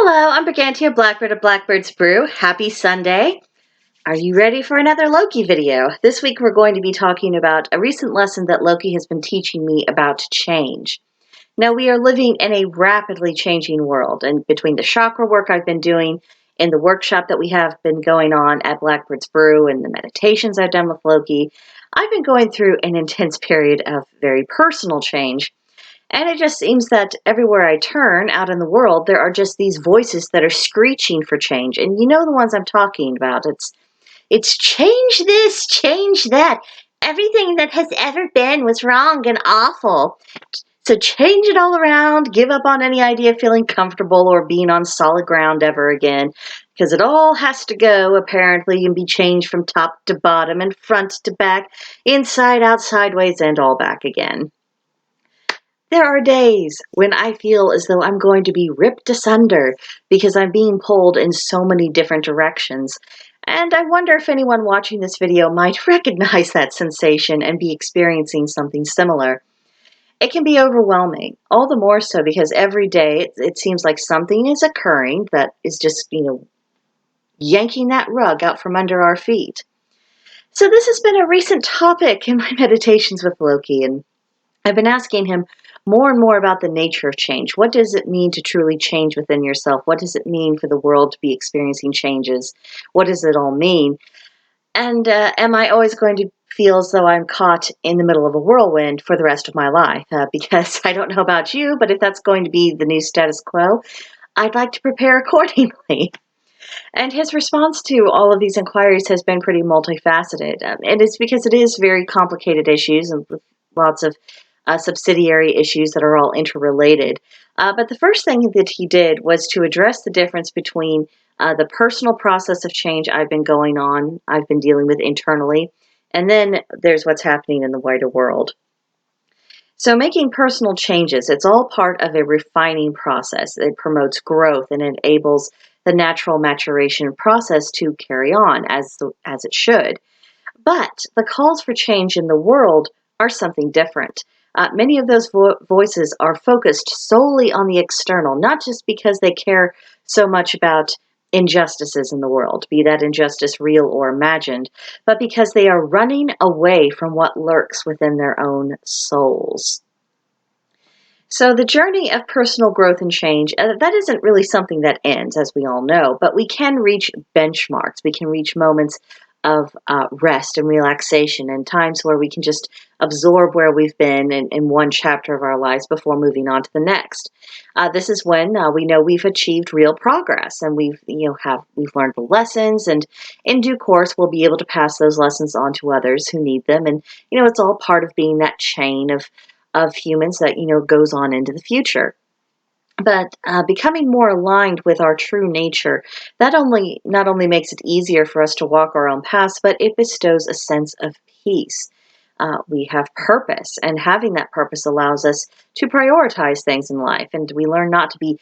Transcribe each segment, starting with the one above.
Hello, I'm Brigantia Blackbird of Blackbird's Brew. Happy Sunday. Are you ready for another Loki video? This week we're going to be talking about a recent lesson that Loki has been teaching me about change. Now we are living in a rapidly changing world, and between the chakra work I've been doing in the workshop that we have been going on at Blackbird's Brew and the meditations I've done with Loki, I've been going through an intense period of very personal change. And it just seems that everywhere I turn out in the world, there are just these voices that are screeching for change. And you know the ones I'm talking about. It's change this, change that. Everything that has ever been was wrong and awful. So change it all around, give up on any idea of feeling comfortable or being on solid ground ever again. Because it all has to go, apparently, and be changed from top to bottom and front to back, inside out, sideways, and all back again. There are days when I feel as though I'm going to be ripped asunder because I'm being pulled in so many different directions. And I wonder if anyone watching this video might recognize that sensation and be experiencing something similar. It can be overwhelming, all the more so because every day it seems like something is occurring that is just, yanking that rug out from under our feet. So this has been a recent topic in my meditations with Loki, and I've been asking him more and more about the nature of change. What does it mean to truly change within yourself? What does it mean for the world to be experiencing changes? What does it all mean? And am I always going to feel as though I'm caught in the middle of a whirlwind for the rest of my life? Because I don't know about you, but if that's going to be the new status quo, I'd like to prepare accordingly. And his response to all of these inquiries has been pretty multifaceted. And it's because it is very complicated issues and with lots of subsidiary issues that are all interrelated. But the first thing that he did was to address the difference between the personal process of change I've been dealing with internally, and then there's what's happening in the wider world. So making personal changes, it's all part of a refining process. It promotes growth and enables the natural maturation process to carry on as it should. But the calls for change in the world are something different. Many of those voices are focused solely on the external, not just because they care so much about injustices in the world, be that injustice real or imagined, but because they are running away from what lurks within their own souls. So the journey of personal growth and change, that isn't really something that ends, as we all know, but we can reach benchmarks. We can reach moments of rest and relaxation and times where we can just absorb where we've been in one chapter of our lives before moving on to the next. This is when we know we've achieved real progress and we've learned the lessons, and in due course we'll be able to pass those lessons on to others who need them. And it's all part of being that chain of humans that goes on into the future. But becoming more aligned with our true nature, not only makes it easier for us to walk our own paths, but it bestows a sense of peace. We have purpose, and having that purpose allows us to prioritize things in life, and we learn not to be,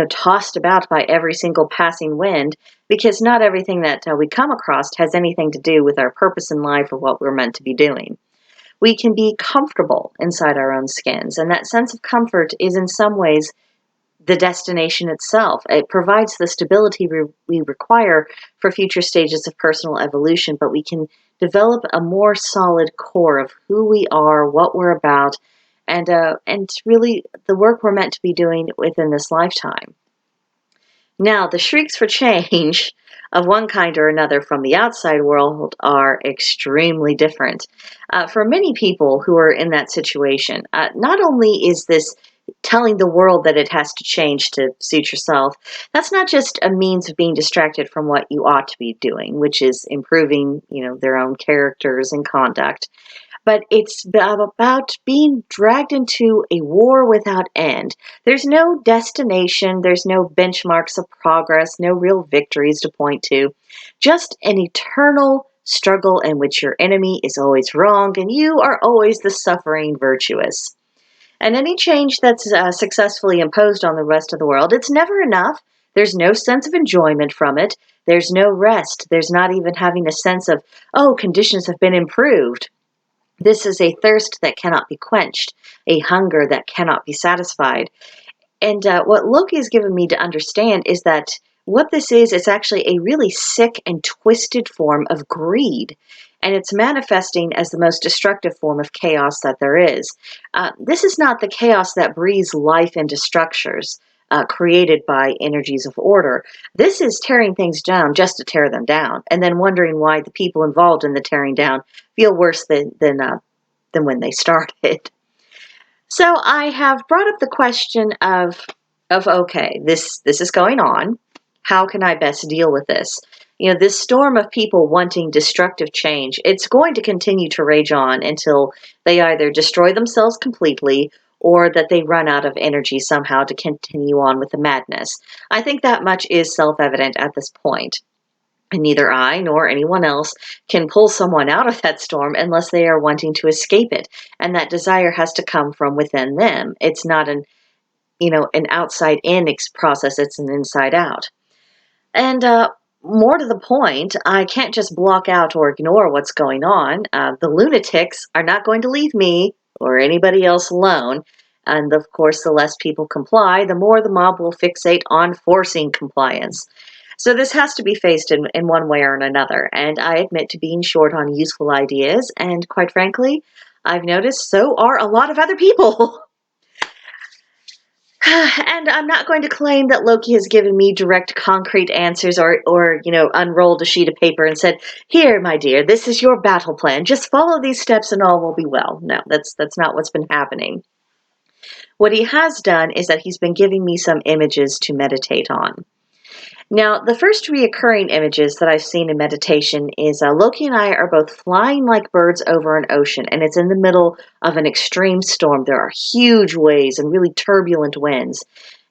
tossed about by every single passing wind, because not everything that we come across has anything to do with our purpose in life or what we're meant to be doing. We can be comfortable inside our own skins, and that sense of comfort is in some ways the destination itself. It provides the stability we require for future stages of personal evolution, but we can develop a more solid core of who we are, what we're about, and really the work we're meant to be doing within this lifetime. Now, the shrieks for change of one kind or another from the outside world are extremely different. For many people who are in that situation, not only is this telling the world that it has to change to suit yourself, that's not just a means of being distracted from what you ought to be doing, which is improving, their own characters and conduct. But it's about being dragged into a war without end. There's no destination, there's no benchmarks of progress, no real victories to point to, just an eternal struggle in which your enemy is always wrong and you are always the suffering virtuous. And any change that's successfully imposed on the rest of the world, it's never enough. There's no sense of enjoyment from it. There's no rest. There's not even having a sense of, oh, conditions have been improved. This is a thirst that cannot be quenched, a hunger that cannot be satisfied. And what Loki has given me to understand is that what this is, it's actually a really sick and twisted form of greed. And it's manifesting as the most destructive form of chaos that there is. This is not the chaos that breathes life into structures created by energies of order. This is tearing things down just to tear them down, and then wondering why the people involved in the tearing down feel worse than when they started. So I have brought up the question of okay, this is going on. How can I best deal with this? You know, this storm of people wanting destructive change, it's going to continue to rage on until they either destroy themselves completely or that they run out of energy somehow to continue on with the madness. I think that much is self-evident at this point. And neither I nor anyone else can pull someone out of that storm unless they are wanting to escape it. And that desire has to come from within them. It's not an outside in process, it's an inside out. And more to the point, I can't just block out or ignore what's going on. The lunatics are not going to leave me or anybody else alone. And of course, the less people comply, the more the mob will fixate on forcing compliance. So this has to be faced in one way or another. And I admit to being short on useful ideas. And quite frankly, I've noticed so are a lot of other people. And I'm not going to claim that Loki has given me direct, concrete answers or unrolled a sheet of paper and said, "Here, my dear, this is your battle plan. Just follow these steps and all will be well." No, that's not what's been happening. What he has done is that he's been giving me some images to meditate on. Now, the first reoccurring images that I've seen in meditation is Loki and I are both flying like birds over an ocean, and it's in the middle of an extreme storm. There are huge waves and really turbulent winds.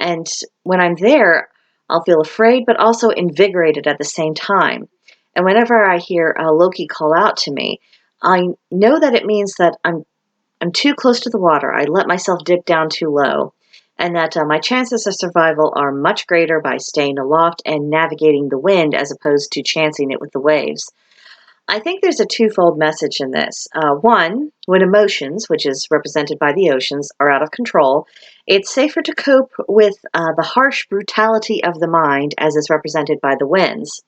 And when I'm there, I'll feel afraid, but also invigorated at the same time. And whenever I hear Loki call out to me, I know that it means that I'm too close to the water. I let myself dip down too low, and that my chances of survival are much greater by staying aloft and navigating the wind as opposed to chancing it with the waves. I think there's a twofold message in this. One, when emotions, which is represented by the oceans, are out of control, it's safer to cope with the harsh brutality of the mind as is represented by the winds.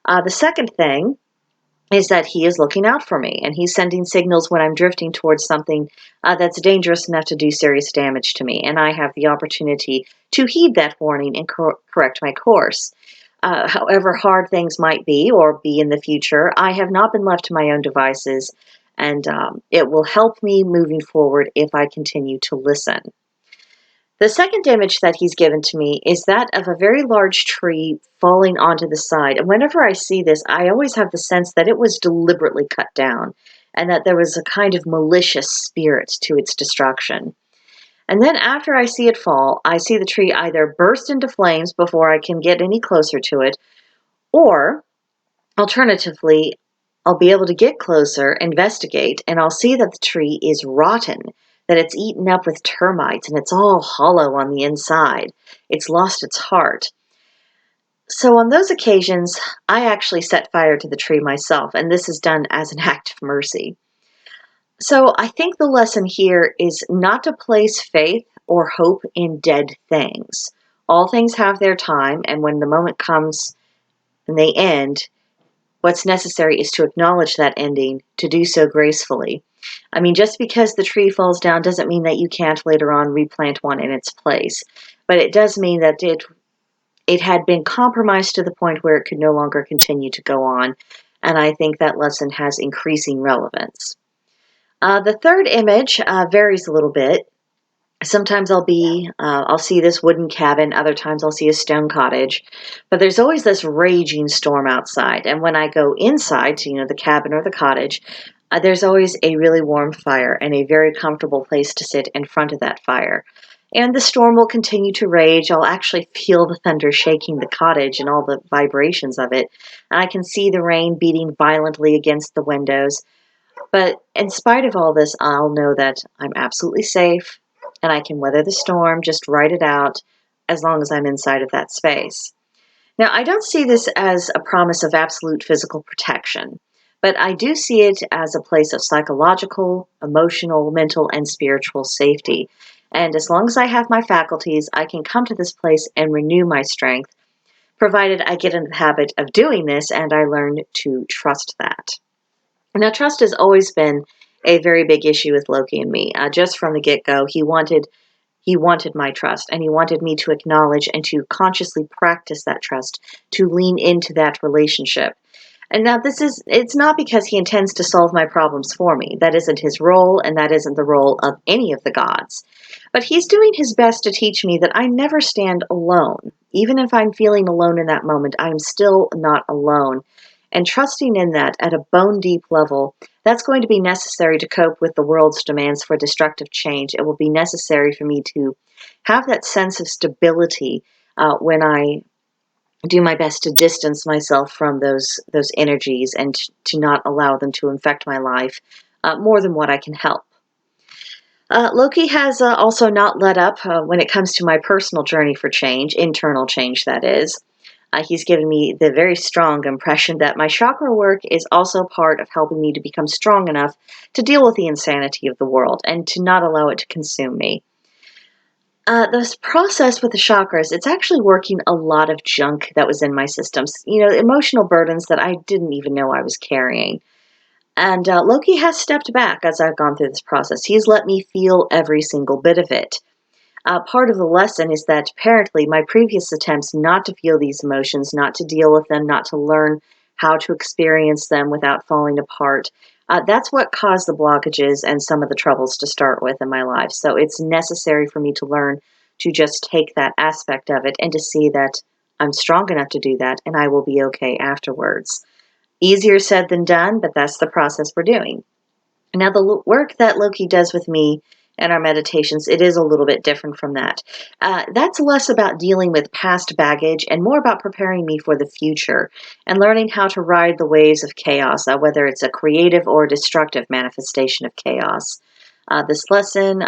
The second thing is that he is looking out for me and he's sending signals when I'm drifting towards something that's dangerous enough to do serious damage to me. And I have the opportunity to heed that warning and correct my course. However hard things might be or be in the future, I have not been left to my own devices, and it will help me moving forward if I continue to listen. The second image that he's given to me is that of a very large tree falling onto the side. And whenever I see this, I always have the sense that it was deliberately cut down and that there was a kind of malicious spirit to its destruction. And then after I see it fall, I see the tree either burst into flames before I can get any closer to it, or alternatively, I'll be able to get closer, investigate, and I'll see that the tree is rotten, that it's eaten up with termites, and it's all hollow on the inside. It's lost its heart. So on those occasions, I actually set fire to the tree myself, and this is done as an act of mercy. So I think the lesson here is not to place faith or hope in dead things. All things have their time, and when the moment comes and they end, what's necessary is to acknowledge that ending, to do so gracefully. I mean, just because the tree falls down doesn't mean that you can't later on replant one in its place. But it does mean that it had been compromised to the point where it could no longer continue to go on. And I think that lesson has increasing relevance. The third image varies a little bit. Sometimes I'll see this wooden cabin. Other times I'll see a stone cottage. But there's always this raging storm outside. And when I go inside to, the cabin or the cottage, there's always a really warm fire and a very comfortable place to sit in front of that fire. And the storm will continue to rage. I'll actually feel the thunder shaking the cottage and all the vibrations of it. And I can see the rain beating violently against the windows. But in spite of all this, I'll know that I'm absolutely safe and I can weather the storm, just ride it out as long as I'm inside of that space. Now, I don't see this as a promise of absolute physical protection, but I do see it as a place of psychological, emotional, mental, and spiritual safety. And as long as I have my faculties, I can come to this place and renew my strength, provided I get into the habit of doing this and I learn to trust that. Now, trust has always been a very big issue with Loki and me. Just from the get-go, he wanted my trust, and he wanted me to acknowledge and to consciously practice that trust, to lean into that relationship. And now it's not because he intends to solve my problems for me. That isn't his role, and that isn't the role of any of the gods. But he's doing his best to teach me that I never stand alone. Even if I'm feeling alone in that moment, I'm still not alone. And trusting in that at a bone deep level, that's going to be necessary to cope with the world's demands for destructive change. It will be necessary for me to have that sense of stability when I do my best to distance myself from those energies and to not allow them to infect my life more than what I can help. Loki has also not let up when it comes to my personal journey for change, internal change, that is. He's given me the very strong impression that my chakra work is also part of helping me to become strong enough to deal with the insanity of the world and to not allow it to consume me. This process with the chakras, it's actually working a lot of junk that was in my systems, emotional burdens that I didn't even know I was carrying. And Loki has stepped back as I've gone through this process. He's let me feel every single bit of it. Part of the lesson is that apparently my previous attempts not to feel these emotions, not to deal with them, not to learn how to experience them without falling apart, that's what caused the blockages and some of the troubles to start with in my life. So it's necessary for me to learn to just take that aspect of it and to see that I'm strong enough to do that and I will be okay afterwards. Easier said than done, but that's the process we're doing. Now, the work that Loki does with me and our meditations, it is a little bit different from that. That's less about dealing with past baggage and more about preparing me for the future and learning how to ride the waves of chaos, whether it's a creative or destructive manifestation of chaos. This lesson,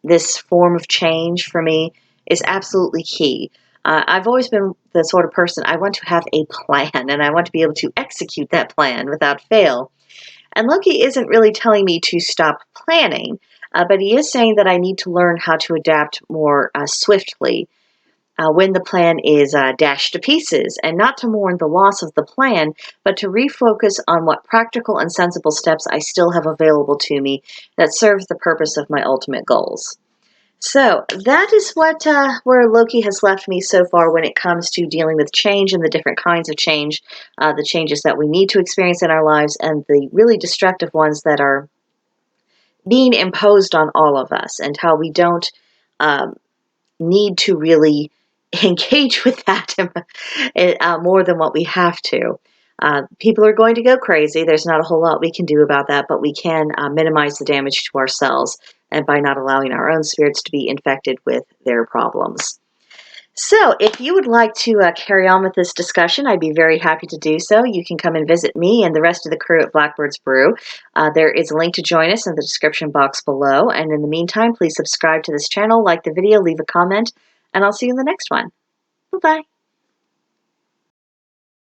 this form of change for me is absolutely key. I've always been the sort of person, I want to have a plan and I want to be able to execute that plan without fail. And Loki isn't really telling me to stop planning, but he is saying that I need to learn how to adapt more swiftly when the plan is dashed to pieces, and not to mourn the loss of the plan, but to refocus on what practical and sensible steps I still have available to me that serve the purpose of my ultimate goals. So that is what where Loki has left me so far when it comes to dealing with change and the different kinds of change, the changes that we need to experience in our lives, and the really destructive ones that are being imposed on all of us, and how we don't um, need to really engage with that more than what we have to. People are going to go crazy. There's not a whole lot we can do about that, but we can minimize the damage to ourselves and by not allowing our own spirits to be infected with their problems. So, if you would like to carry on with this discussion, I'd be very happy to do so. You can come and visit me and the rest of the crew at Blackbird's Brew. There is a link to join us in the description box below. And in the meantime, please subscribe to this channel, like the video, leave a comment, and I'll see you in the next one. Bye-bye.